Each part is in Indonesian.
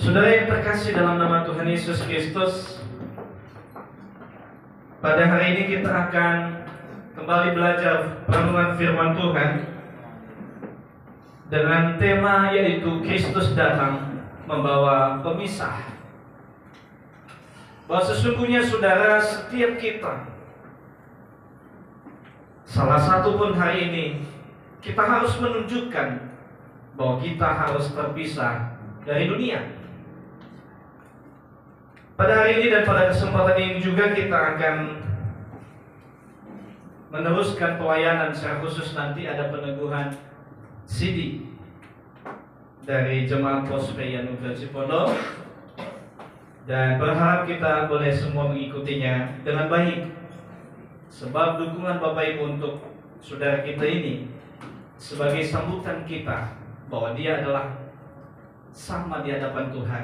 Saudara yang terkasih dalam nama Tuhan Yesus Kristus, pada hari ini kita akan kembali belajar perenungan firman Tuhan dengan tema yaitu Kristus datang membawa pemisah. Bahwa sesungguhnya saudara, setiap kita, salah satu pun hari ini, kita harus menunjukkan bahwa kita harus terpisah dari dunia. Pada hari ini dan pada kesempatan ini juga kita akan meneruskan pelayanan, secara khusus nanti ada peneguhan CD dari Jemaat Gospel Anugerah Cipondo, dan berharap kita boleh semua mengikutinya dengan baik, sebab dukungan Bapak Ibu untuk saudara kita ini sebagai sambutan kita bahwa dia adalah sama di hadapan Tuhan,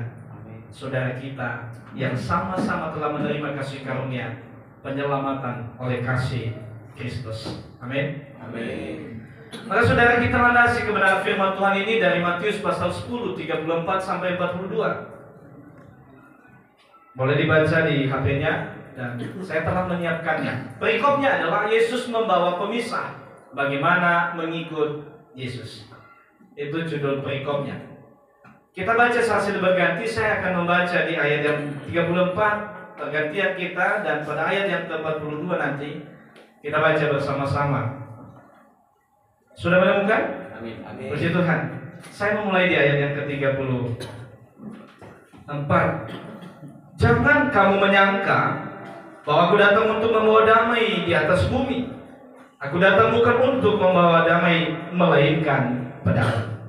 saudara kita yang sama-sama telah menerima kasih karunia penyelamatan oleh kasih Kristus. Amin. Amin. Maka saudara, kita landasi kebenaran firman Tuhan ini dari Matius pasal 10 34 sampai 42. Boleh dibaca di HP-nya dan saya telah menyiapkannya. Perikopnya adalah Yesus membawa pemisah. Bagaimana mengikut Yesus. Itu judul perikopnya. Kita baca sambil berganti. Saya akan membaca di ayat yang 34 pergantian kita, dan pada ayat yang ke-42 nanti kita baca bersama-sama. Sudah menemukan? Amin. Amin. Puji Tuhan. Saya memulai di ayat yang ke-34. Jangan kamu menyangka bahwa aku datang untuk membawa damai di atas bumi. Aku datang bukan untuk membawa damai, melainkan pedang.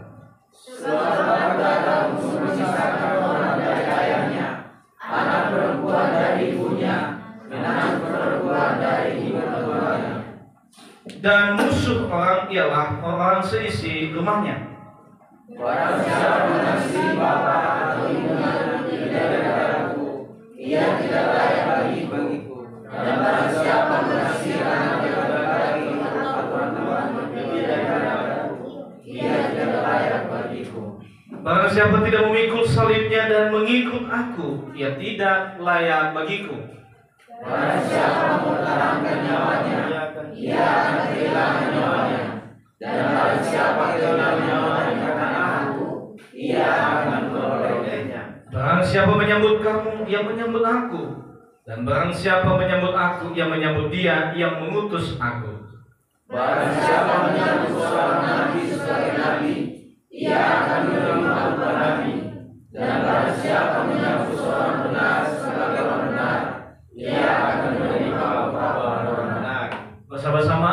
Sebab datang untuk memisahkan orang dari ayahnya, anak perempuan dari ibunya, anak perempuan dari ibu ketuanya. Dan musuh orang ialah orang seisi rumahnya. Barang siapa mengasihi bapa atau ibunya tidak darahku, ia tidak layak bagiku. Dan barang siapa mengasihi anak laki-laki atau perempuan tidak darahku, ia tidak layak bagiku. Barang siapa tidak memikul salibnya dan mengikut aku, ia tidak layak bagiku. Barang siapa mempertahankan nyawanya, ia akan kehilangan nyawanya. Dan barang siapa kehilangan nyawanya karena aku, ia akan memperolehnya. Barang siapa menyambut kamu, ia menyambut aku. Dan barang siapa menyambut aku, ia menyambut dia yang mengutus aku. Barang siapa menyambut seorang nabi sebagai nabi, ia akan menerima upah nabi. Dan barang siapa menyambut seorang benar sebagai orang benar, ia akan menerima upah orang benar. Bersama-sama.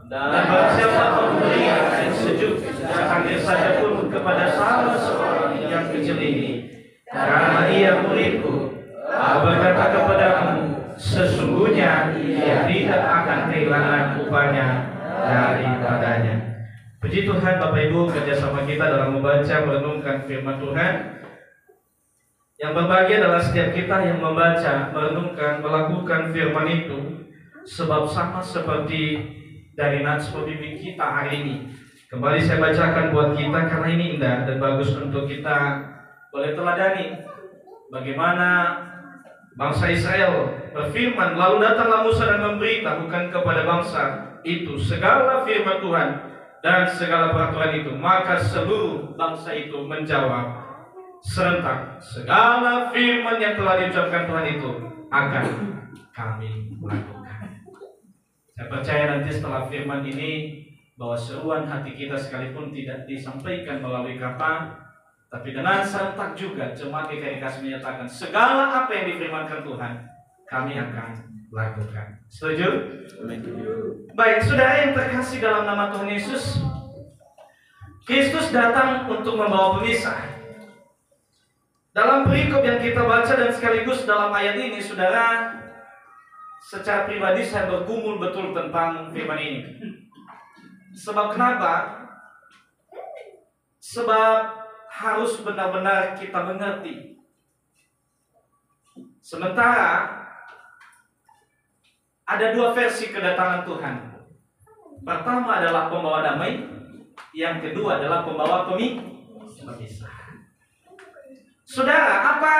Dan barang siapa memberi air sejuk secangkir saja pun kepada salah seorang yang kecil ini, karena ia muridku, aku berkata kepadamu, sesungguhnya ia tidak akan kehilangan upahnya daripadanya. Puji Tuhan, Bapak Ibu, kerjasama kita dalam membaca merenungkan firman Tuhan. Yang berbahagia adalah setiap kita yang membaca, merenungkan, melakukan firman itu, sebab sama seperti dari nats pembimbing kita hari ini. Kembali saya bacakan buat kita karena ini indah dan bagus untuk kita boleh teladani. Bagaimana bangsa Israel berfirman, lalu datanglah Musa dan memberitahukan kepada bangsa itu segala firman Tuhan dan segala peraturan itu. Maka seluruh bangsa itu menjawab serentak, segala firman yang telah diucapkan Tuhan itu akan kami lakukan. Saya percaya nanti setelah firman ini bahwa seruan hati kita sekalipun tidak disampaikan melalui kata, tapi dengan serentak juga jemaat GKI Kasih menyatakan segala apa yang difirmankan Tuhan kami akan lakukan. Setuju? Baik, saudara yang terkasih dalam nama Tuhan Yesus, Kristus datang untuk membawa pemisah. Dalam perikop yang kita baca dan sekaligus dalam ayat ini, saudara, secara pribadi saya bergumul betul tentang firman ini. Sebab kenapa? Sebab harus benar-benar kita mengerti. Sementara ada dua versi kedatangan Tuhan. Pertama adalah pembawa damai, yang kedua adalah pembawa pemisah. Saudara, apa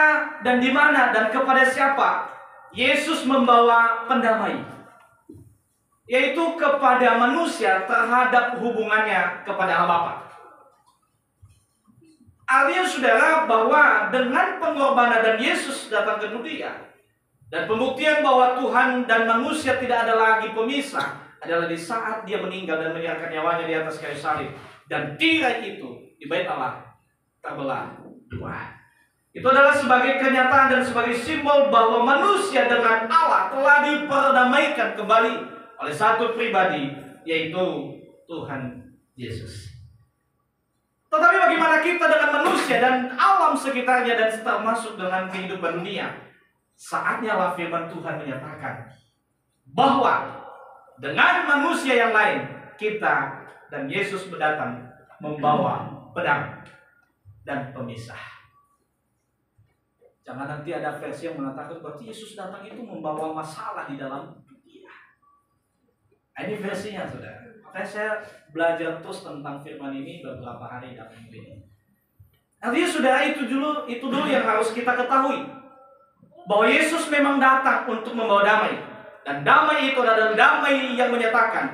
dan di mana dan kepada siapa Yesus membawa pendamai? Yaitu kepada manusia terhadap hubungannya kepada Allah Bapa. Artinya saudara bahwa dengan pengorbanan dan Yesus datang ke dunia, dan pembuktian bahwa Tuhan dan manusia tidak ada lagi pemisah adalah di saat dia meninggal dan menyerahkan nyawanya di atas kayu salib. Dan tirai itu di bait Allah terbelah dua. Itu adalah sebagai kenyataan dan sebagai simbol bahwa manusia dengan Allah telah diperdamaikan kembali oleh satu pribadi, yaitu Tuhan Yesus. Tetapi bagaimana kita dengan manusia dan alam sekitarnya dan termasuk dengan kehidupan dunia? Saatnya lah firman Tuhan menyatakan bahwa dengan manusia yang lain, kita dan Yesus datang membawa pedang dan pemisah. Jangan nanti ada versi yang mengatakan berarti Yesus datang itu membawa masalah di dalam dunia. Ini versinya, saudara. Makanya saya belajar terus tentang firman ini beberapa hari dalam minggu ini. Artinya saudara, itu dulu yang harus kita ketahui, bahwa Yesus memang datang untuk membawa damai. Dan damai itu adalah damai yang menyatakan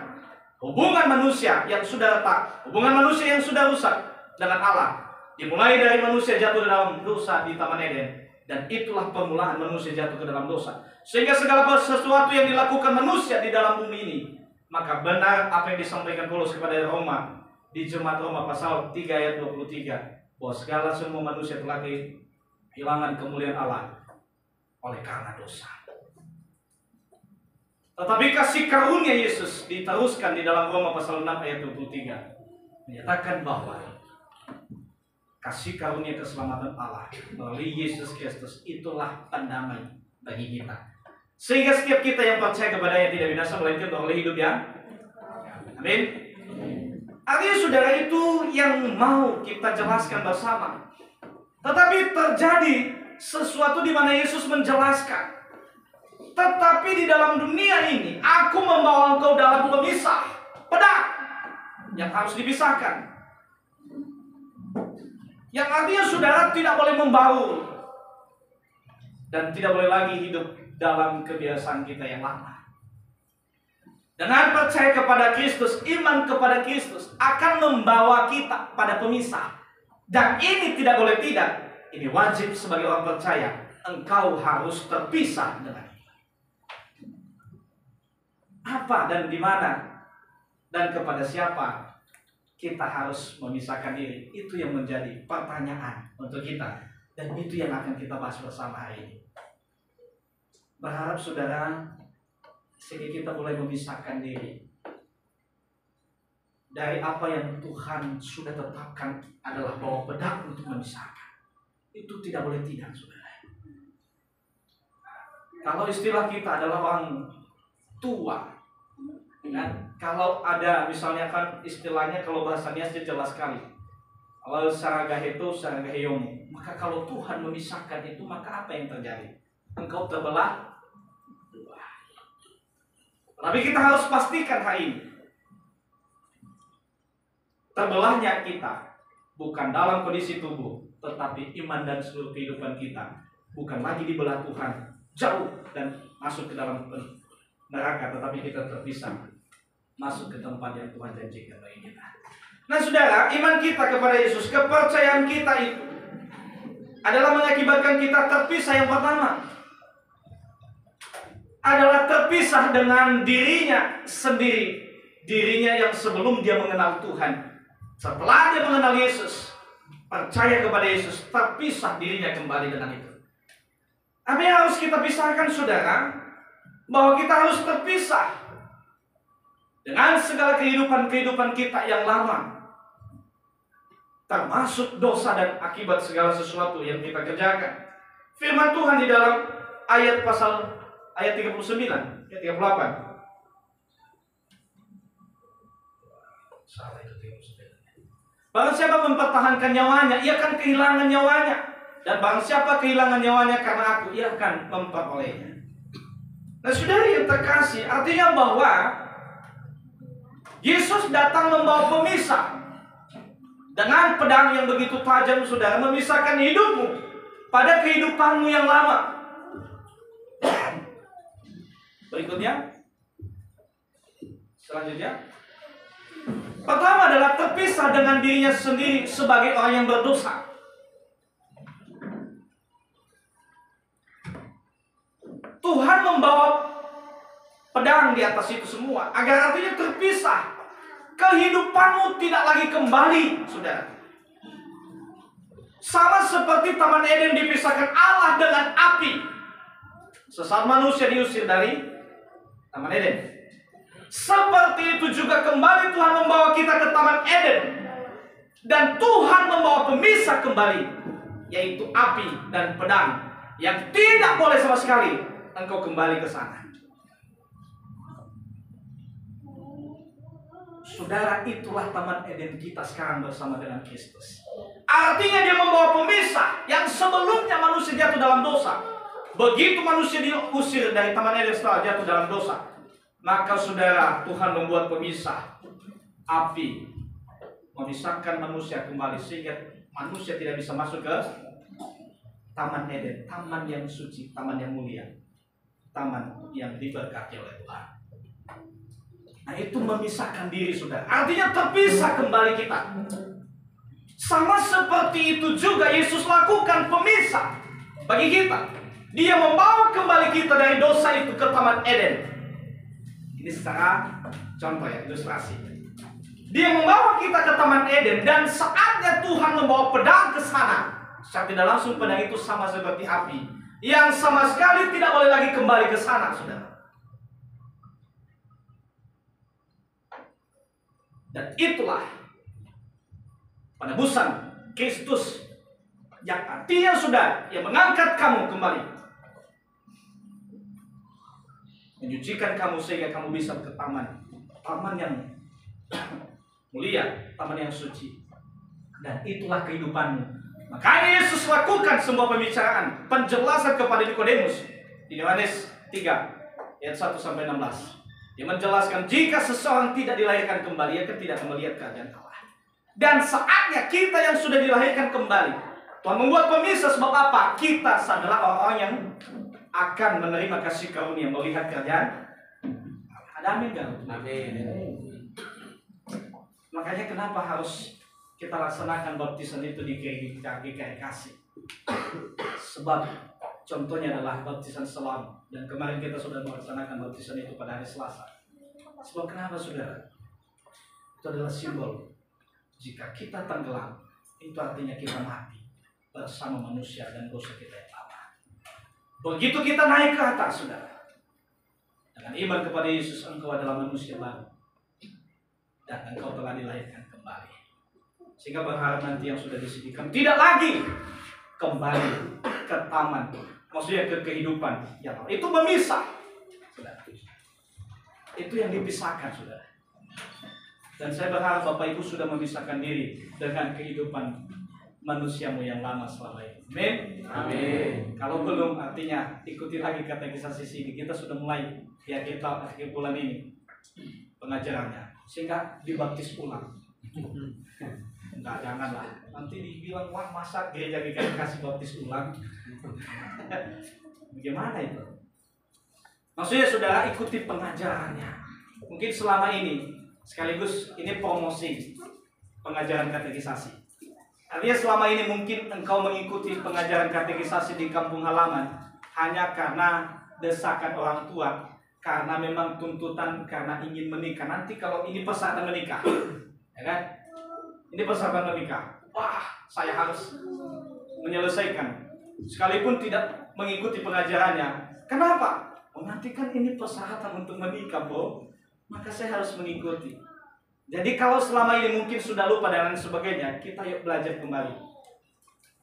hubungan manusia yang sudah retak, hubungan manusia yang sudah rusak dengan Allah, dimulai dari manusia jatuh dalam dosa di Taman Eden. Dan itulah permulaan manusia jatuh ke dalam dosa. Sehingga segala sesuatu yang dilakukan manusia di dalam bumi ini, maka benar apa yang disampaikan Paulus kepada Roma di Jemaat Roma pasal 3 ayat 23, bahwa segala semua manusia telah kehilangan kemuliaan Allah oleh karena dosa. Tetapi kasih karunia Yesus diteruskan di dalam Roma pasal 6 ayat 23, menyatakan bahwa kasih karunia keselamatan Allah melalui Yesus Kristus itulah pendamai bagi kita. Sehingga setiap kita yang percaya kepadanya tidak binasa melainkan beroleh hidup yang amin. Artinya saudara, itu yang mau kita jelaskan bersama. Tetapi terjadi sesuatu di mana Yesus menjelaskan, tetapi di dalam dunia ini aku membawa engkau dalam pemisah, pedang yang harus dipisahkan. Yang artinya saudara tidak boleh membaur dan tidak boleh lagi hidup dalam kebiasaan kita yang lama. Dengan percaya kepada Kristus, iman kepada Kristus akan membawa kita pada pemisah. Dan ini tidak boleh tidak. Ini wajib sebagai orang percaya. Engkau harus terpisah dengan dia. Apa dan di mana dan kepada siapa kita harus memisahkan diri? Itu yang menjadi pertanyaan untuk kita. Dan itu yang akan kita bahas bersama hari ini. Berharap saudara, sehingga kita mulai memisahkan diri dari apa yang Tuhan sudah tetapkan adalah bawa pedang untuk memisahkan. Itu tidak boleh tidak, saudara. Kalau istilah kita adalah orang tua, kan? Kalau ada misalnya kan istilahnya, kalau bahasanya jelas sekali. Kalau saragaheto, saragaheyomu. Maka kalau Tuhan memisahkan itu, maka apa yang terjadi? Engkau terbelah dua. Tapi kita harus pastikan hari ini, terbelahnya kita bukan dalam kondisi tubuh, tetapi iman dan seluruh kehidupan kita bukan lagi dibelah Tuhan jauh dan masuk ke dalam neraka, tetapi kita terpisah masuk ke tempat yang Tuhan janjikan bagi kita. Nah saudara, iman kita kepada Yesus, kepercayaan kita itu adalah mengakibatkan kita terpisah. Yang pertama adalah terpisah dengan dirinya sendiri, dirinya yang sebelum dia mengenal Tuhan. Setelah dia mengenal Yesus, percaya kepada Yesus, terpisah dirinya kembali dengan itu. Apa yang harus kita pisahkan, saudara? Bahwa kita harus terpisah dengan segala kehidupan kita yang lama, termasuk dosa dan akibat segala sesuatu yang kita kerjakan. Firman Tuhan di dalam ayat 39, ayat 38. Salah itu 39. Barang siapa mempertahankan nyawanya, ia akan kehilangan nyawanya. Dan barang siapa kehilangan nyawanya karena aku, ia akan memperolehnya. Nah saudara yang terkasih, artinya bahwa Yesus datang membawa pemisah dengan pedang yang begitu tajam, saudara, memisahkan hidupmu pada kehidupanmu yang lama. Berikutnya, selanjutnya, pertama adalah terpisah dengan dirinya sendiri sebagai orang yang berdosa. Tuhan membawa pedang di atas itu semua, agar artinya terpisah. Kehidupanmu tidak lagi kembali, saudara. Sama seperti Taman Eden dipisahkan Allah dengan api. Sesaat manusia diusir dari Taman Eden. Seperti itu juga kembali Tuhan membawa kita ke Taman Eden. Dan Tuhan membawa pemisah kembali, yaitu api dan pedang, yang tidak boleh sama sekali engkau kembali ke sana. Saudara, itulah Taman Eden kita sekarang bersama dengan Kristus. Artinya dia membawa pemisah yang sebelumnya manusia jatuh dalam dosa. Begitu manusia diusir dari Taman Eden setelah jatuh dalam dosa, maka saudara, Tuhan membuat pemisah api, memisahkan manusia kembali, sehingga manusia tidak bisa masuk ke Taman Eden, taman yang suci, taman yang mulia, taman yang diberkati oleh Tuhan. Nah, itu memisahkan diri, saudara. Artinya terpisah kembali kita. Sama seperti itu juga Yesus lakukan pemisah bagi kita. Dia membawa kembali kita dari dosa itu ke Taman Eden. Ini secara contoh ya, ilustrasi. Dia membawa kita ke Taman Eden, dan saatnya Tuhan membawa pedang ke sana. Secara tidak langsung pedang itu sama seperti api, yang sama sekali tidak boleh lagi kembali ke sana, saudara. Dan itulah penebusan Kristus, yang artinya sudah yang mengangkat kamu kembali, menyucikan kamu sehingga kamu bisa ke taman yang mulia, taman yang suci. Dan itulah kehidupanmu. Makanya Yesus lakukan sebuah pembicaraan, penjelasan kepada Nikodemus di Yohanes 3 ayat 1-16. Dia menjelaskan, jika seseorang tidak dilahirkan kembali, ia tidak akan melihat kerajaan Allah. Dan saatnya kita yang sudah dilahirkan kembali, Tuhan membuat pemisah. Sebab apa? Kita adalah orang-orang yang akan menerima kasih karunia, melihat kerajaan. Ada amin kan? Amin. Makanya kenapa harus kita laksanakan baptisan itu di GKI Kasih? Sebab contohnya adalah baptisan selam, dan kemarin kita sudah melaksanakan baptisan itu pada hari Selasa. Sebab kenapa, saudara? Itu adalah simbol. Jika kita tenggelam, itu artinya kita mati bersama manusia dan dosa kita yang lama. Begitu kita naik ke atas, saudara, dengan iman kepada Yesus, engkau adalah manusia baru, dan engkau telah dilahirkan kembali. Sehingga berharap nanti yang sudah disediakan tidak lagi kembali ke taman, maksudnya ke kehidupan yang itu memisah, saudara. Itu yang dipisahkan, saudara. Dan saya berharap Bapak Ibu sudah memisahkan diri dengan kehidupan manusiamu yang lama selama ini. Amin. Amin. Kalau belum, artinya ikuti lagi katekisasi sini. Kita sudah mulai ya, kita akhir bulan ini pengajarannya, sehingga dibaptis ulang. Enggak, janganlah. Nanti dibilang, wah masa gereja kasih baptis ulang. Bagaimana itu? Maksudnya saudara, ikuti pengajarannya. Mungkin selama ini, sekaligus ini promosi pengajaran katekisasi. Artinya selama ini mungkin engkau mengikuti pengajaran katekisasi di kampung halaman hanya karena desakan orang tua, karena memang tuntutan, karena ingin menikah. Nanti kalau ini persyaratan menikah, ya kan? Ini persyaratan menikah. Wah, saya harus menyelesaikan. Sekalipun tidak mengikuti pengajarannya. Kenapa? Oh, nanti kan ini persyaratan untuk menikah, bro. Maka saya harus mengikuti. Jadi kalau selama ini mungkin sudah lupa dan lain sebagainya, kita yuk belajar kembali.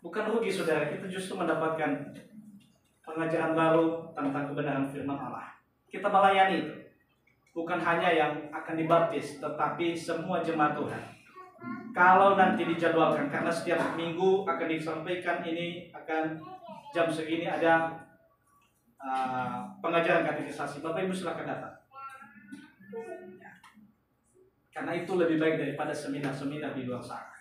Bukan rugi, saudara. Kita justru mendapatkan pengajaran baru tentang kebenaran firman Allah. Kita melayani itu. Bukan hanya yang akan dibaptis, tetapi semua jemaat Tuhan. Kalau nanti dijadwalkan, karena setiap minggu akan disampaikan ini, akan jam segini ada pengajaran katekisasi. Bapak Ibu silakan datang. Karena itu lebih baik daripada seminar-seminar di luar sana.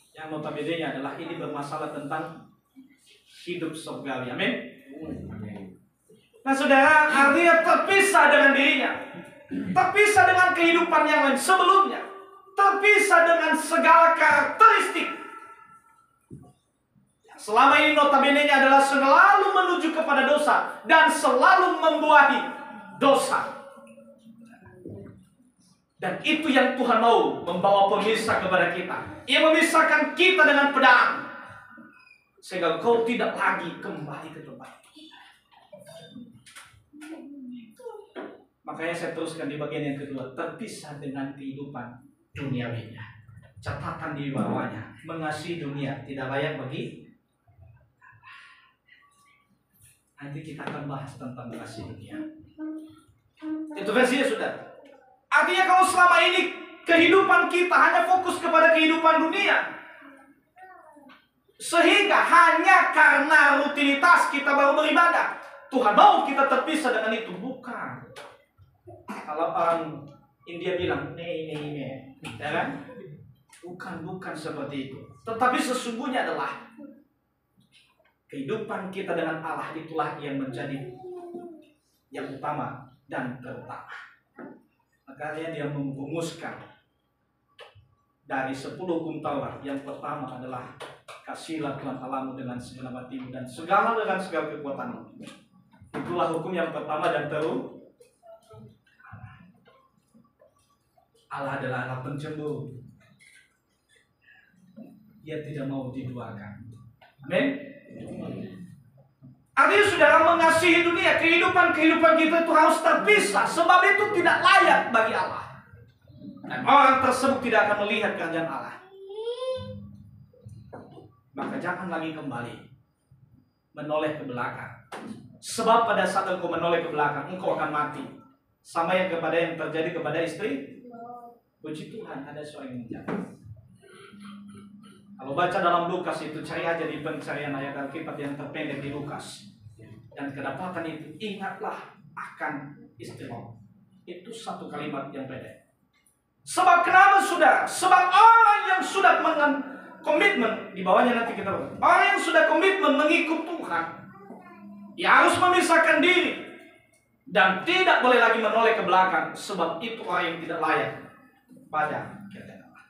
Ya, Yang notabene adalah ini bermasalah tentang hidup surgawi. Amin. Nah saudara, artinya terpisah dengan dirinya, terpisah dengan kehidupan yang lain sebelumnya, terpisah dengan segala karakteristik. Selama ini notabene adalah selalu menuju kepada dosa dan selalu membuahi dosa. Dan itu yang Tuhan mau membawa pemisah kepada kita. Ia memisahkan kita dengan pedang, sehingga kau tidak lagi kembali ke tempat. Makanya saya teruskan di bagian yang kedua, terpisah dengan kehidupan duniawinya. Catatan di bawahnya, mengasihi dunia tidak layak bagi. Nanti kita akan bahas tentang mengasihi dunia. Itu versinya sudah. Artinya kalau selama ini kehidupan kita hanya fokus kepada kehidupan dunia, sehingga hanya karena rutinitas kita baru beribadah, Tuhan mau kita terpisah dengan itu. Bukan. Kalau orang India bilang ne, ya kan? Bukan seperti itu. Tetapi sesungguhnya adalah kehidupan kita dengan Allah itulah yang menjadi yang utama dan terutama. Makanya dia merumuskan dari 10 hukum Taurat. Yang pertama adalah kasihlah Tuhan Allahmu dengan segala hatimu dan segala dengan segala kekuatanmu. Itulah hukum yang pertama dan terutama. Allah adalah Allah pencemburu. Dia tidak mau diduakan. Amin. Artinya saudara, mengasihi dunia, kehidupan kita itu harus terpisah, sebab itu tidak layak bagi Allah. Dan orang tersebut tidak akan melihat kerajaan Allah. Maka jangan lagi kembali menoleh ke belakang. Sebab pada saat engkau menoleh ke belakang, engkau akan mati. Sama yang terjadi kepada istri. Puji Tuhan, ada seorang yang menjaga. Kalau baca dalam Lukas itu, cari aja di pencarian ayat Alkitab yang terpendek di Lukas. Dan kedapatan itu, ingatlah akan istilah. Itu satu kalimat yang pendek. Sebab kenapa saudara? Sebab orang yang sudah komitmen, di bawahnya nanti kita lihat. Orang yang sudah komitmen mengikut Tuhan, ia harus memisahkan diri. Dan tidak boleh lagi menoleh ke belakang. Sebab itu orang yang tidak layak pada kerajaan Allah.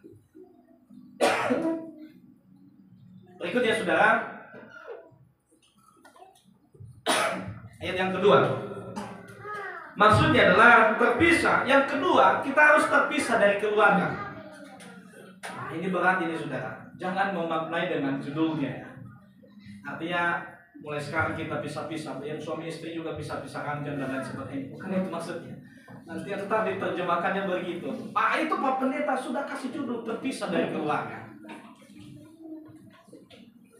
Berikutnya saudara, ayat yang kedua. Maksudnya adalah terpisah. Yang kedua, kita harus terpisah dari keluarga. Nah, ini berat ini saudara. Jangan memaknai dengan judulnya. Artinya mulai sekarang kita pisah-pisah. Yang suami istri juga pisah-pisah ranjang dan lain sebagainya. Bukan itu maksudnya. Nanti tetap diterjemahkannya begitu. Itu Pak Pendeta sudah kasih judul terpisah dari keluarga.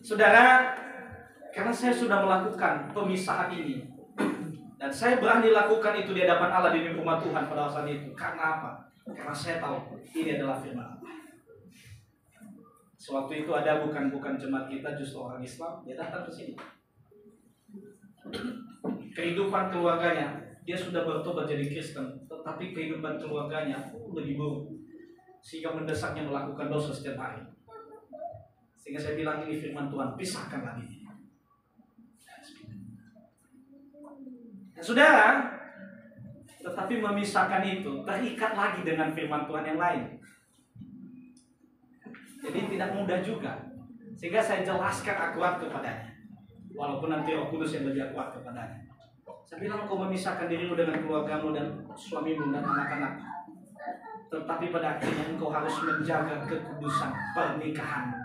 Saudara, karena saya sudah melakukan pemisahan ini, dan saya berani lakukan itu di hadapan Allah di rumah Tuhan pada saat itu. Karena apa? Karena saya tahu ini adalah firman Allah. Sewaktu itu ada bukan jemaat kita, justru orang Islam, dia datang ke sini. Kehidupan keluarganya, dia sudah bertobat jadi Kristen, tetapi kehidupan keluarganya lebih buruk, sehingga mendesaknya melakukan dosa setiap hari. Sehingga saya bilang ini firman Tuhan, pisahkan lagi. Nah, saudara, tetapi memisahkan itu terikat lagi dengan firman Tuhan yang lain. Jadi tidak mudah juga. Sehingga saya jelaskan akurat kepadanya. Walaupun nanti Roh Kudus yang lebih akurat kepadanya. Saya bilang kau memisahkan dirimu dengan keluargamu dan suamimu dan anak-anak. Tetapi pada akhirnya engkau harus menjaga kekudusan pernikahanmu.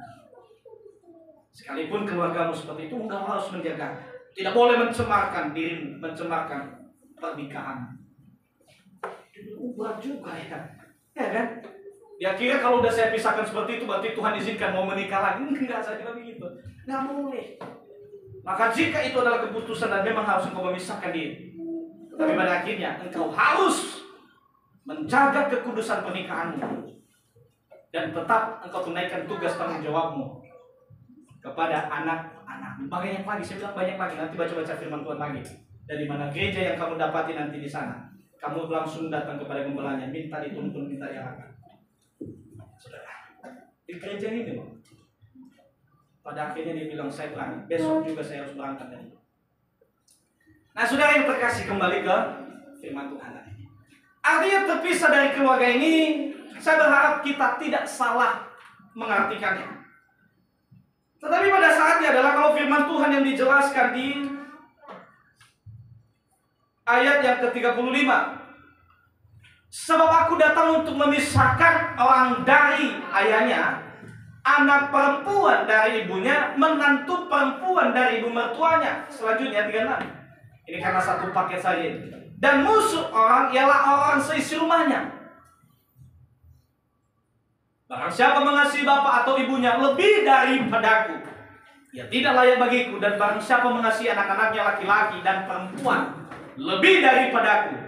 Sekalipun keluargamu seperti itu, engkau harus menjaga. Tidak boleh mencemarkan dirimu, mencemarkan pernikahan. Berat juga ya. Ya kan? Ya kira kalau udah saya pisahkan seperti itu, berarti Tuhan izinkan mau menikah lagi. Enggak, saya kira begitu. Nggak boleh. Maka jika itu adalah keputusan dan memang harus engkau memisahkan diri. Tapi pada akhirnya engkau harus menjaga kekudusan pernikahanmu. Dan tetap engkau tunaikan tugas tanggung jawabmu kepada anak-anak. Banyak lagi, saya bilang banyak lagi. Nanti baca-baca firman Tuhan lagi. Dari mana gereja yang kamu dapati nanti di sana. Kamu langsung datang kepada gembelanya, minta dituntun, minta diarahkan. Saudara, di gereja ini loh. Pada akhirnya dia bilang, saya berangkat. Besok juga saya harus berangkat dari. Nah, saudara yang terkasih, kembali ke firman Tuhan ini. Artinya terpisah dari keluarga ini, saya berharap kita tidak salah mengartikannya. Tetapi pada saatnya adalah kalau firman Tuhan yang dijelaskan di ayat yang ke-35. Sebab aku datang untuk memisahkan orang dari ayahnya, anak perempuan dari ibunya, menantu perempuan dari ibu mertuanya. Selanjutnya 36. Ini karena satu paket saja. Dan musuh orang ialah orang seisi rumahnya. Barang siapa mengasihi bapa atau ibunya lebih daripadaku, ia tidak layak bagiku. Dan barang siapa mengasihi anak-anaknya laki-laki dan perempuan lebih daripadaku.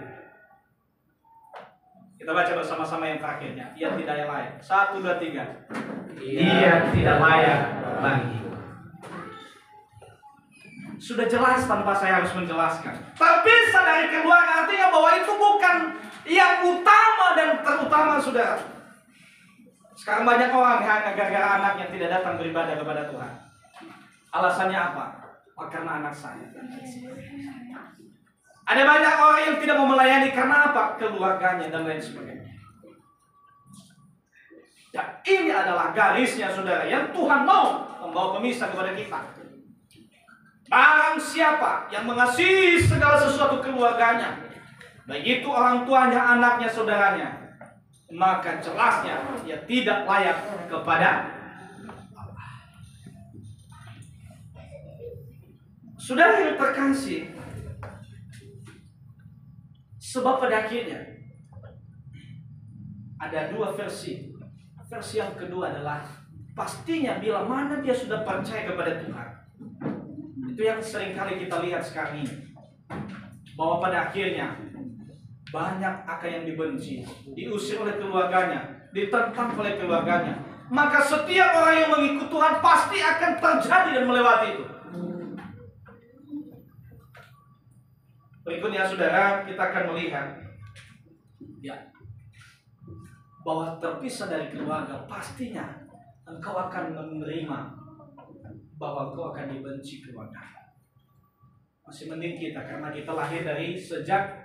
Kita baca bersama-sama yang terakhirnya. Ia tidak layak. 1, 2, 3. Ia tidak layak bagi. Sudah jelas tanpa saya harus menjelaskan. Terpisah dari keluarga artinya bahwa itu bukan yang utama dan terutama, saudara. Sekarang banyak orang hanya gara-gara anaknya tidak datang beribadah kepada Tuhan. Alasannya apa? Karena anak saya. Ada banyak orang yang tidak mau melayani karena apa? Keluarganya dan lain sebagainya. Dan ini adalah garisnya, saudara, yang Tuhan mau membawa pemisah kepada kita. Barang siapa yang mengasihi segala sesuatu keluarganya, baik itu orang tuanya, anaknya, saudaranya, maka jelasnya ia tidak layak kepada Allah. Saudara yang terkasih, sebab pada akhirnya ada dua versi. Versi yang kedua adalah pastinya bila mana dia sudah percaya kepada Tuhan. Itu yang sering kali kita lihat sekarang ini, bahwa pada akhirnya banyak akan yang dibenci, diusir oleh keluarganya, ditentang oleh keluarganya. Maka setiap orang yang mengikut Tuhan pasti akan terjadi dan melewati itu. Berikutnya, saudara, kita akan melihat ya, bahwa terpisah dari keluarga pastinya engkau akan menerima bahwa engkau akan dibenci keluarga. Masih mending kita, karena kita lahir dari sejak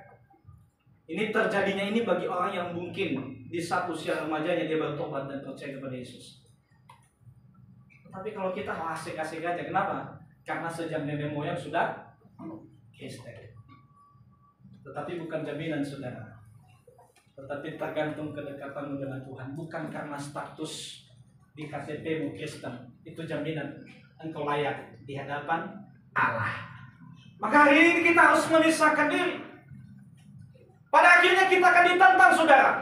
ini terjadinya ini bagi orang yang mungkin di saat usia remajanya dia bertobat dan percaya kepada Yesus. Tapi kalau kita asik-asik aja, kenapa? Karena sejak nenek moyang sudah Kristen. Tetapi bukan jaminan, saudara. Tetapi tergantung kedekatanmu dengan Tuhan. Bukan karena status di KTP-mu Kristen. Itu jaminan engkau layak di hadapan Allah. Maka hari ini kita harus memisahkan diri. Pada akhirnya kita akan ditantang, saudara.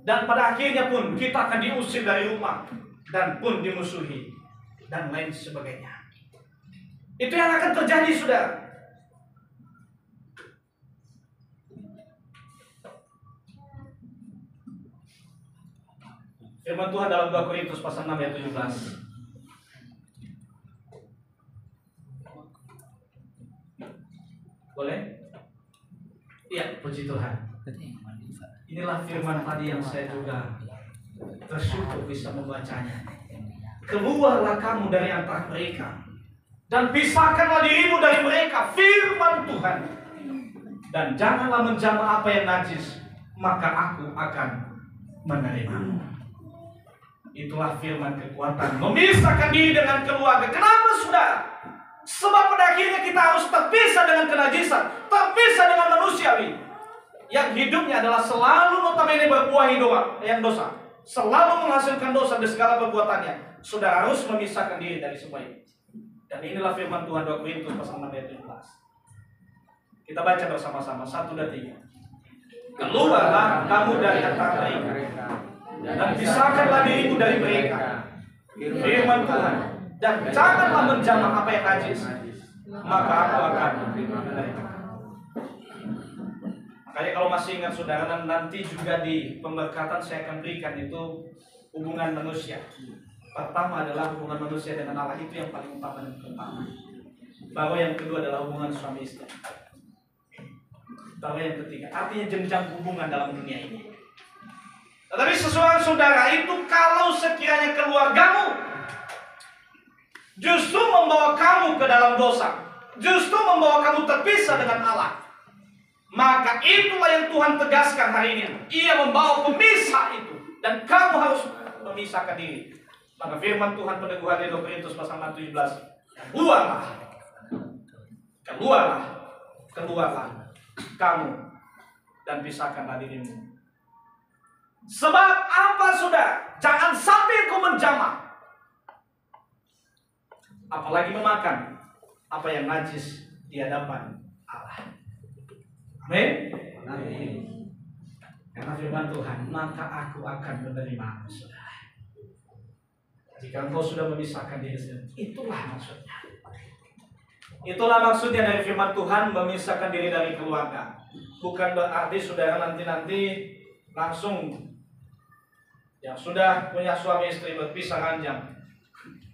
Dan pada akhirnya pun kita akan diusir dari rumah. Dan pun dimusuhi. Dan lain sebagainya. Itu yang akan terjadi, saudara. Firman Tuhan dalam 2 Korintus pasal 6 ayat 17. Boleh? Iya, puji Tuhan. Inilah firman tadi yang saya juga bersyukur bisa membacanya. Keluarlah kamu dari antara mereka dan pisahkanlah dirimu dari mereka, firman Tuhan. Dan janganlah menjamah apa yang najis, maka aku akan menerimamu. Itulah firman kekuatan, memisahkan diri dengan keluarga. Kenapa, saudara? Sebab pada akhirnya kita harus terpisah dengan kenajisan, terpisah dengan manusiawi yang hidupnya adalah selalu notabene berbuah yang dosa, selalu menghasilkan dosa di segala perbuatannya. Saudara harus memisahkan diri dari semua itu. Dan inilah firman Tuhan 2 Korintus pasal 6 ayat 17. Kita baca bersama-sama 1, 2, 3. Keluarlah kamu dari antara mereka dan pisahkanlah dirimu dari mereka, firman Tuhan. Dan janganlah menjamah apa yang najis, maka aku akan menerima. Makanya kalau masih ingat, saudara, nanti juga di pemberkatan saya akan berikan itu hubungan manusia. Pertama adalah hubungan manusia dengan Allah, itu yang paling utama dan pertama. Baru yang kedua adalah hubungan suami istri. Baru yang ketiga, artinya jenjang hubungan dalam dunia ini. Tetapi seseorang, saudara, itu kalau sekiranya keluargamu justru membawa kamu ke dalam dosa, justru membawa kamu terpisah dengan Allah. Maka itulah yang Tuhan tegaskan hari ini. Ia membawa pemisah itu, dan kamu harus memisahkan diri. Maka firman Tuhan peneguhan di 2 Korintus pasal 17, keluarlah, keluarlah, keluarlah kamu dan pisahkanlah dirimu. Sebab apa saudara? Jangan sampai kau menjamah, apalagi memakan apa yang najis di hadapan Allah. Amin. Amin. Karena firman Tuhan, maka aku akan menerima saudara. Jika engkau sudah memisahkan diri sendiri, itulah maksudnya. Itulah maksudnya dari firman Tuhan, memisahkan diri dari keluarga. Bukan berarti saudara nanti langsung yang sudah punya suami istri berpisah ranjang,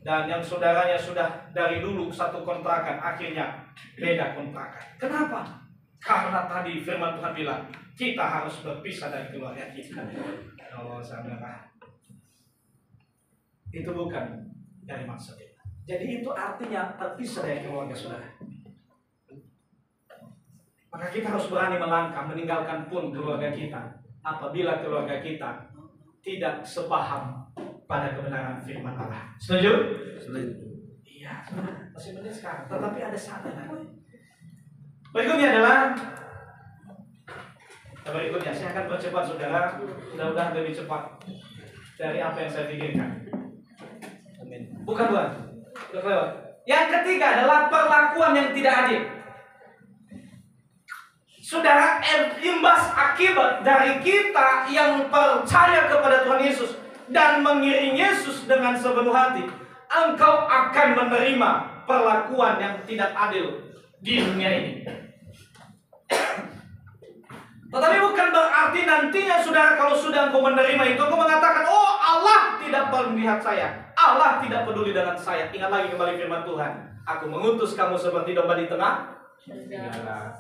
dan yang saudaranya sudah dari dulu satu kontrakan, akhirnya beda kontrakan. Kenapa? Karena tadi firman Tuhan bilang kita harus berpisah dari keluarga kita. Oh saudara, itu bukan dari maksud itu. Jadi itu artinya terpisah dari keluarga saudara. Maka kita harus berani melangkah, meninggalkan pun keluarga kita apabila keluarga kita tidak sepaham pada kebenaran firman Allah. Setuju? Setuju. Iya, masih menit sekarang. Tetapi ada saatnya nanti. Berikutnya adalah saya akan percepat saudara, mudah-mudahan lebih cepat dari apa yang saya pikirkan. Amin. Bukan. Yang ketiga adalah perlakuan yang tidak adil. Saudara, imbas akibat dari kita yang percaya kepada Tuhan Yesus dan mengiring Yesus dengan sepenuh hati, engkau akan menerima perlakuan yang tidak adil di dunia ini. Tetapi bukan berarti nantinya saudara, kalau sudah engkau menerima itu, engkau mengatakan, oh Allah tidak melihat saya, Allah tidak peduli dengan saya. Ingat lagi kembali firman Tuhan, aku mengutus kamu seperti domba di tengah serigala.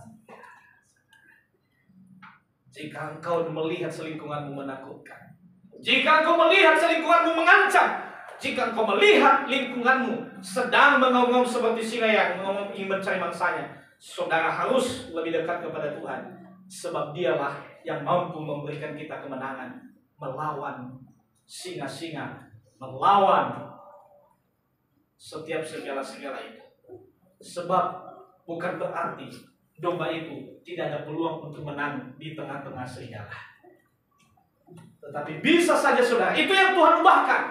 Jika engkau melihat selingkuhanmu menakutkan, jika engkau melihat selingkuhanmu mengancam, jika engkau melihat lingkunganmu sedang mengonggong seperti singa yang ingin mencari mangsanya, saudara harus lebih dekat kepada Tuhan. Sebab dialah yang mampu memberikan kita kemenangan melawan singa-singa, melawan setiap segala itu. Sebab bukan berarti domba itu tidak ada peluang untuk menang di tengah-tengah serigala. Tetapi bisa saja saudara, itu yang Tuhan ubahkan.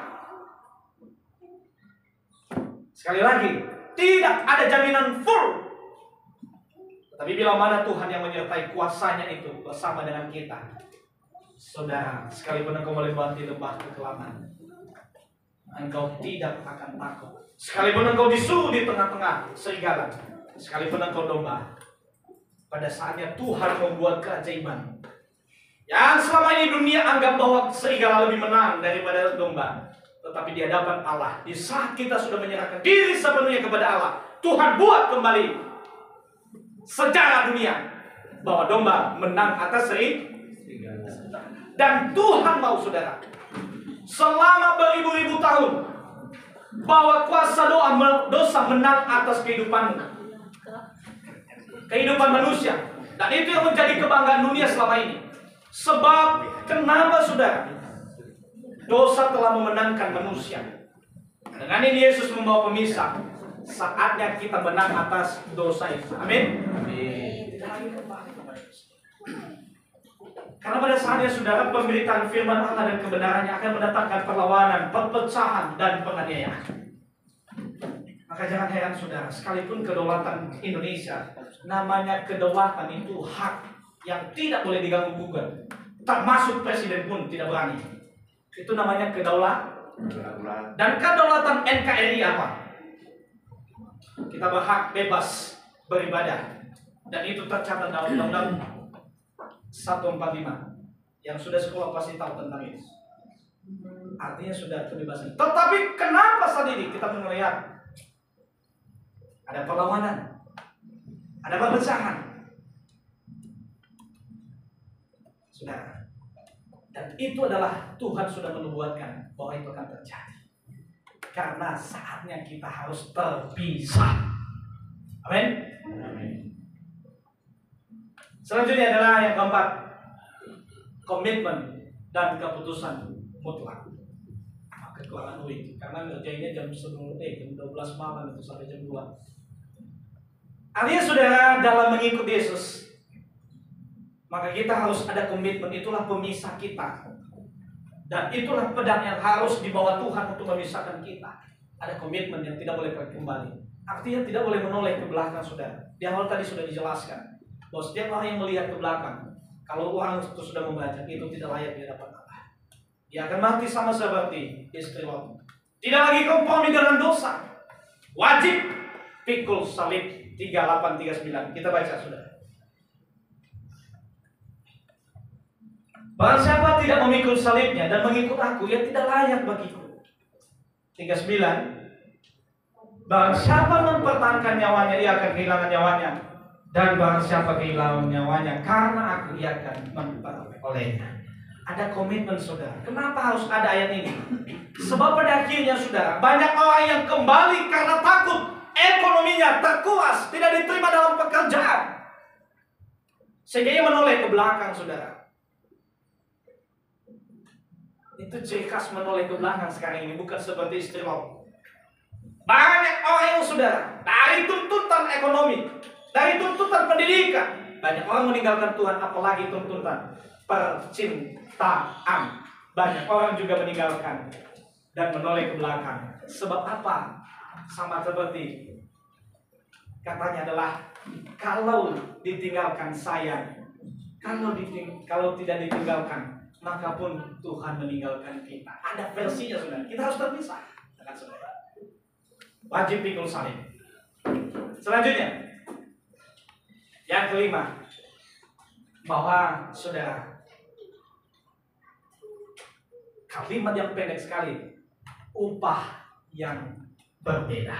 Sekali lagi, tidak ada jaminan full. Tapi bila mana Tuhan yang menyertai kuasanya itu bersama dengan kita, saudara, sekalipun engkau melewati lembah kekelaman, engkau tidak akan takut. Sekalipun engkau disuruh di tengah-tengah serigala, sekalipun engkau domba, pada saatnya Tuhan membuat keajaiban. Yang selama ini dunia anggap bahwa serigala lebih menang daripada domba, tetapi di hadapan Allah, di saat kita sudah menyerahkan diri sepenuhnya kepada Allah, Tuhan buat kembali sejarah dunia bahwa domba menang atas serigala. Dan Tuhan mau saudara, selama beribu-ribu tahun, bahwa kuasa dosa menang atas kehidupan manusia. Dan itu yang menjadi kebanggaan dunia selama ini. Sebab kenapa saudara? Dosa telah memenangkan manusia. Dengan ini Yesus membawa pemisah. Saatnya kita menang atas dosa itu. Amin. Karena pada saatnya saudara, pemberitaan firman Allah dan kebenarannya akan mendatangkan perlawanan, perpecahan, dan penganiayaan. Maka jangan heran saudara, sekalipun kedaulatan Indonesia, namanya kedaulatan itu hak yang tidak boleh diganggu gugat. Termasuk presiden pun tidak berani. Itu namanya kedaulatan. Dan kedaulatan NKRI apa? Kita berhak bebas beribadah, dan itu tercatat dalam Undang-Undang 145. Yang sudah sekolah pasti tahu tentang itu. Artinya sudah kebebasan. Tetapi kenapa saat ini kita melihat ada perlawanan, ada perpecahan, saudara? Dan itu adalah Tuhan sudah menubuatkan bahwa itu akan terjadi. Karena saatnya kita harus terpisah. Amin. Selanjutnya adalah yang keempat, komitmen dan keputusan mutlak. Kekuatan duit, karena ngerjainnya jam 12 malam itu sampai jam 2. Artinya saudara, dalam mengikuti Yesus, maka kita harus ada komitmen. Itulah pemisah kita, dan itulah pedang yang harus dibawa Tuhan untuk memisahkan kita. Ada komitmen yang tidak boleh kembali. Artinya tidak boleh menoleh ke belakang, saudara. Di awal tadi sudah dijelaskan bahwa setiap orang yang melihat ke belakang, kalau orang itu sudah membaca, itu tidak layak di hadapan Allah. Dia akan mati sama seperti istri Lot. Tidak lagi kompromi dengan dosa. Wajib pikul salib. 3839. Kita baca, saudara. Barang siapa tidak memikul salibnya dan mengikut aku, ia tidak layak bagiku. 39. Barang siapa mempertahankan nyawanya, ia akan kehilangan nyawanya. Dan barang siapa kehilangan nyawanya karena aku, ia akan memperolehnya. Ada komitmen, saudara. Kenapa harus ada ayat ini? Sebab pada akhirnya, saudara, banyak orang yang kembali karena takut ekonominya terkuras, tidak diterima dalam pekerjaan, sehingga ia menoleh ke belakang, saudara. Itu ciri khas menoleh ke belakang sekarang ini, bukan seperti istri Lot. Banyak orang yang, saudara, dari tuntutan ekonomi, dari tuntutan pendidikan, banyak orang meninggalkan Tuhan, apalagi tuntutan percintaan. Banyak orang juga meninggalkan dan menoleh ke belakang. Sebab apa? Sama seperti katanya adalah, kalau ditinggalkan sayang, kalau tidak ditinggalkan, maka pun Tuhan meninggalkan kita. Ada versinya, saudara. Kita harus terpisah dengan saudara. Wajib pikul salib. Selanjutnya, yang kelima, bahwa saudara, kalimat yang pendek sekali, upah yang berbeda.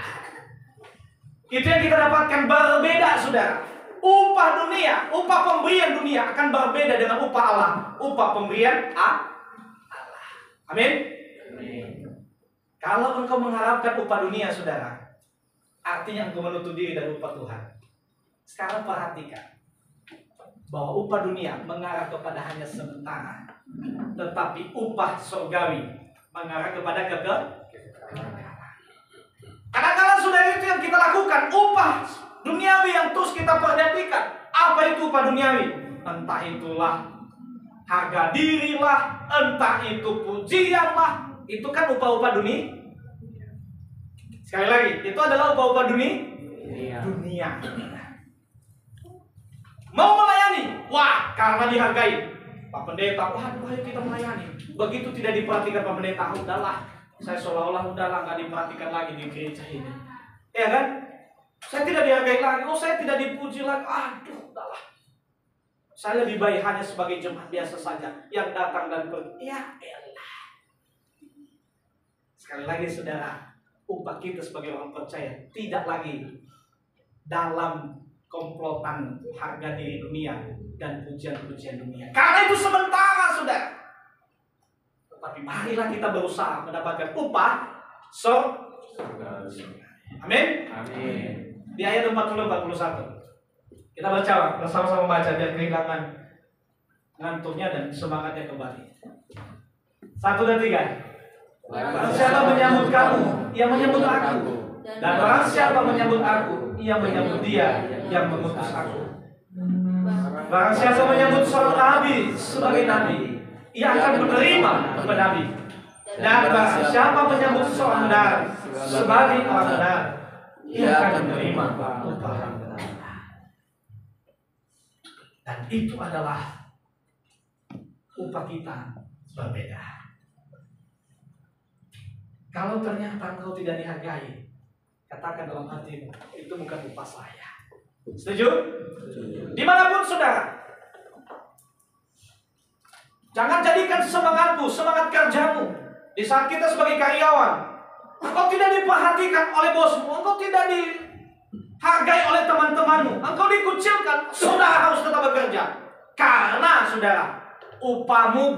Itu yang kita dapatkan, berbeda, saudara. Upah dunia, upah pemberian dunia akan berbeda dengan upah Allah. Upah pemberian Allah. Amin. Kalau engkau mengharapkan upah dunia, saudara, artinya engkau menutup diri dari upah Tuhan. Sekarang perhatikan bahwa upah dunia mengarah kepada hanya sementara, tetapi upah surgawi mengarah kepada kekal. Kadang-kadang, saudara, itu yang kita lakukan, upah duniawi yang terus kita perhatikan. Apa itu upah duniawi? Entah itulah harga diri lah, entah itu pujian lah. Itu kan upah-upah dunia. Sekali lagi, itu adalah upah-upah dunia. Mau melayani, wah, karena dihargai Pak Pendeta, waduh, ayo kita melayani. Begitu tidak diperhatikan Pak Pendeta, udahlah, saya seolah-olah udahlah nggak diperhatikan lagi di gereja ini, ya kan? Saya tidak dihargai lagi, saya tidak dipuji lagi. Aduh, udahlah, saya lebih baik hanya sebagai jemaat biasa saja yang datang dan pergi. Ya elah. Sekali lagi, saudara, upah kita sebagai orang percaya tidak lagi dalam komplotan harga diri dunia dan pujian-pujian dunia. Karena itu sementara, saudara. Tetapi marilah kita berusaha mendapatkan upah surga. Amin. Amin. Di ayat 40-41. Kita baca bersama-sama, baca biar kehilangan ngantuknya dan semangatnya kembali. 1 dan 3. Barang siapa menyambut kamu, ia menyambut aku. Dan barang siapa menyambut aku, ia menyambut dia yang mengutus aku. Barang siapa menyambut seorang nabi sebagai nabi, ia akan menerima nabi. Dan barang siapa menyambut seorang benar sebagai orang benar, ia akan menerima upah yang benar. Dan itu adalah upah kita berbeda. Kalau ternyata engkau tidak dihargai, katakan dalam hatimu, itu bukan upah saya. Setuju? Dimanapun, saudara, jangan jadikan semangatmu, semangat kerjamu. Di saat kita sebagai karyawan, engkau tidak diperhatikan oleh bosmu, engkau tidak dihargai oleh teman-temanmu, engkau dikucilkan, saudara harus tetap bekerja. Karena, saudara, upahmu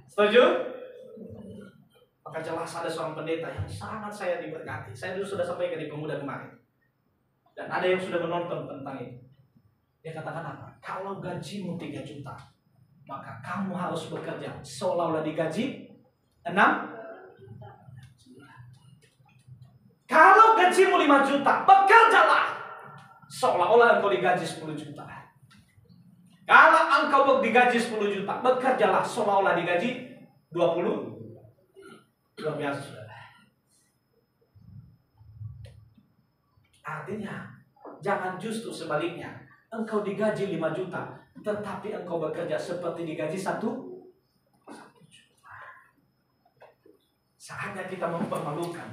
Setuju? Maka jelas ada seorang pendeta yang sangat saya diberkati. Saya dulu sudah sampaikan di pemuda kemarin. Dan ada yang sudah menonton tentang itu. Dia katakan apa? Kalau gajimu 3 juta, maka kamu harus bekerja seolah-olah digaji 6. Kalau gajimu 5 juta, bekerjalah seolah-olah engkau digaji 10 juta. Kalau engkau digaji 10 juta, bekerjalah seolah-olah digaji 20. Luar biasa, saudara. Artinya, jangan justru sebaliknya. Engkau digaji 5 juta, tetapi engkau bekerja seperti digaji 1 juta. Saatnya kita mempermalukan.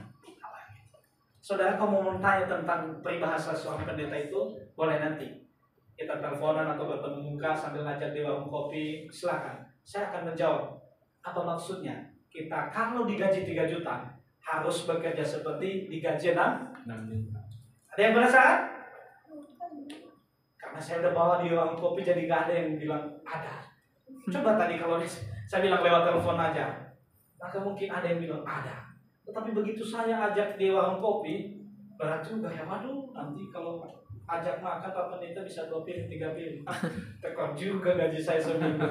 Saudara, kamu mau tanya tentang peribahasa seorang pendeta itu, boleh nanti. Kita teleponan atau bertemu muka sambil ngajak di warung kopi, silakan. Saya akan menjawab. Apa maksudnya? Kita kalau digaji 3 juta, harus bekerja seperti digaji 6 juta. Ada yang penasaran? Karena saya udah bawa di warung kopi, jadi gak ada yang bilang ada. Coba tadi kalau saya bilang lewat telepon aja, maka mungkin ada yang bilang ada. Tetapi begitu saya ajak di warung kopi, berat juga ya. Waduh, nanti kalau ajak makan Pak Pendeta bisa 2 piring, 3 piring. Tekor juga gaji saya seminggu.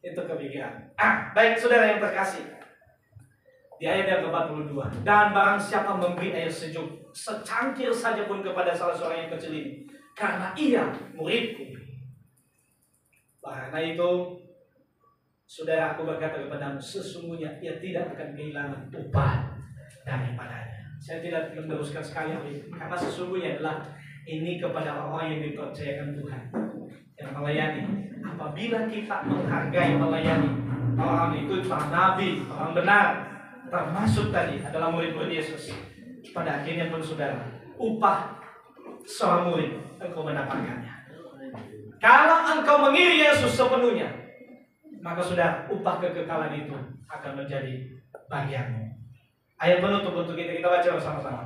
Itu kepikiran. Baik saudara yang terkasih. Di ayat yang ke-42. Dan barang siapa memberi air sejuk secangkir saja pun kepada salah seorang yang kecil ini, karena ia muridku. Karena itu, saudara, aku berkata kepadamu, sesungguhnya ia tidak akan kehilangan upah daripadanya. Saya tidak meneruskan sekali ini, karena sesungguhnya adalah ini kepada orang yang dipercayakan Tuhan, yang melayani. Apabila kita menghargai melayani orang itu, para nabi, orang benar, termasuk tadi adalah murid-murid Yesus, pada akhirnya pun saudara, upah seorang murid engkau mendapatkannya. Kalau engkau mengiri Yesus sepenuhnya, maka sudah upah kekekalan itu akan menjadi bagianmu. Ayat penutup untuk kita baca bersama-sama.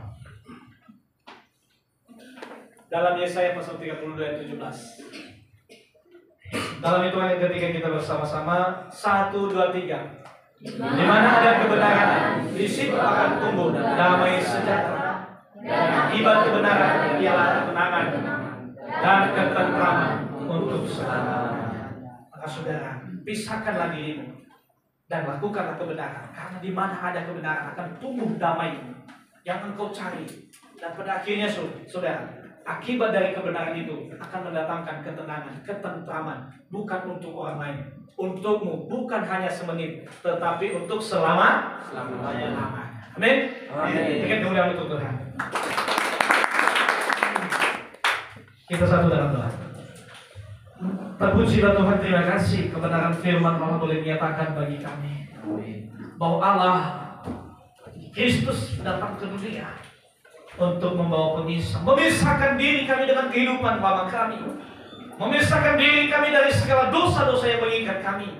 Dalam Yesaya pasal 32 ayat 17. Dalam hitungan yang ketiga kita bersama-sama. 1, 2, 3. Di mana ada kebenaran, di situ akan tumbuh dan damai sejahtera. Dan akibat kebenaran ialah ketenangan dan ketentraman untuk selama-lamanya. Maka saudara, pisahkanlah dirimu dan lakukanlah kebenaran, karena di mana ada kebenaran akan tumbuh damai yang engkau cari. Dan pada akhirnya saudara, akibat dari kebenaran itu akan mendatangkan ketenangan, ketentraman, bukan untuk orang lain, untukmu, bukan hanya semenit, tetapi untuk selama-lamanya. Amin. Berikan kemuliaan untuk Tuhan. Kita satu dalam doa. Terpujilah Tuhan, terima kasih kebenaran firman Allah boleh dinyatakan bagi kami, bahwa Allah Kristus datang ke dunia untuk membawa pemisah, memisahkan diri kami dengan kehidupan bapa kami, memisahkan diri kami dari segala dosa-dosa yang mengikat kami,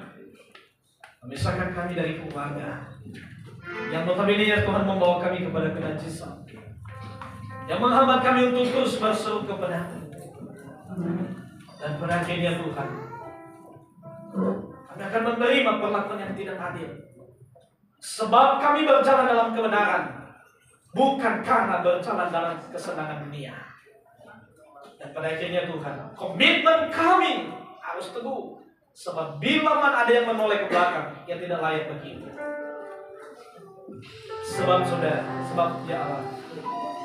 memisahkan kami dari keluarga yang notabene ya Tuhan membawa kami kepada kenajisan, yang menghambat kami untuk terus berseru kepada-Mu. Dan pada akhirnya Tuhan, kami akan menerima perlakuan yang tidak adil, sebab kami berjalan dalam kebenaran, bukan karena berjalan dalam kesenangan dunia. Dan pada akhirnya Tuhan, komitmen kami harus teguh, sebab bila mana ada yang menoleh ke belakang, yang tidak layak begitu. Sebab saudara, sebab ya Allah,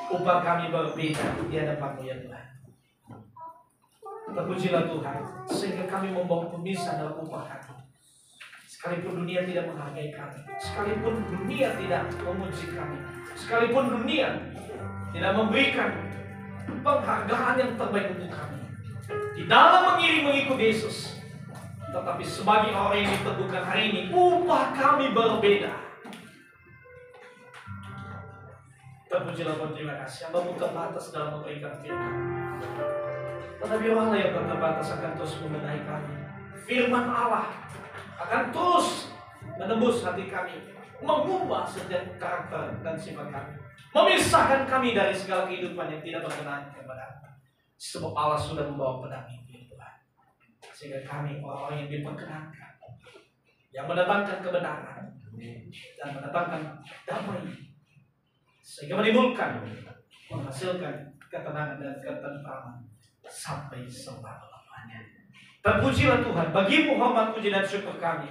upah kami berbeda di hadapan-Mu ya Tuhan. Terpujilah Tuhan, sehingga kami membawa pemisah dalam upah kami. Sekalipun dunia tidak menghargai kami, sekalipun dunia tidak memuji kami, sekalipun dunia tidak memberikan penghargaan yang terbaik untuk kami di dalam mengikuti Yesus, tetapi sebagai orang yang diteguhkan hari ini, upah kami berbeda. Terpujilah Tuhan, terima kasih yang membuka batas dalam memberikan firman. Tetapi Allah yang terbatas akan terus membenahi kami. Firman Allah akan terus menembus hati kami, mengubah setiap karakter dan sifat kami, memisahkan kami dari segala kehidupan yang tidak berkenan kepada-Mu. Sebab Allah sudah membawa pedang itu Tuhan, sehingga kami orang-orang yang diperkenankan, yang mendatangkan kebenaran, dan mendatangkan damai, sehingga menghasilkan ketenangan dan ketentraman sampai selama-lamanya. Terpujilah Tuhan, bagimu hormat, puji dan syukur kami.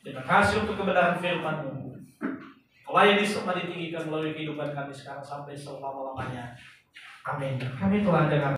Terima kasih untuk kebenaran firman-Mu. Layak disembah, ditinggikan melalui kehidupan kami sekarang sampai selama-lamanya. Amin. Kami telah dengar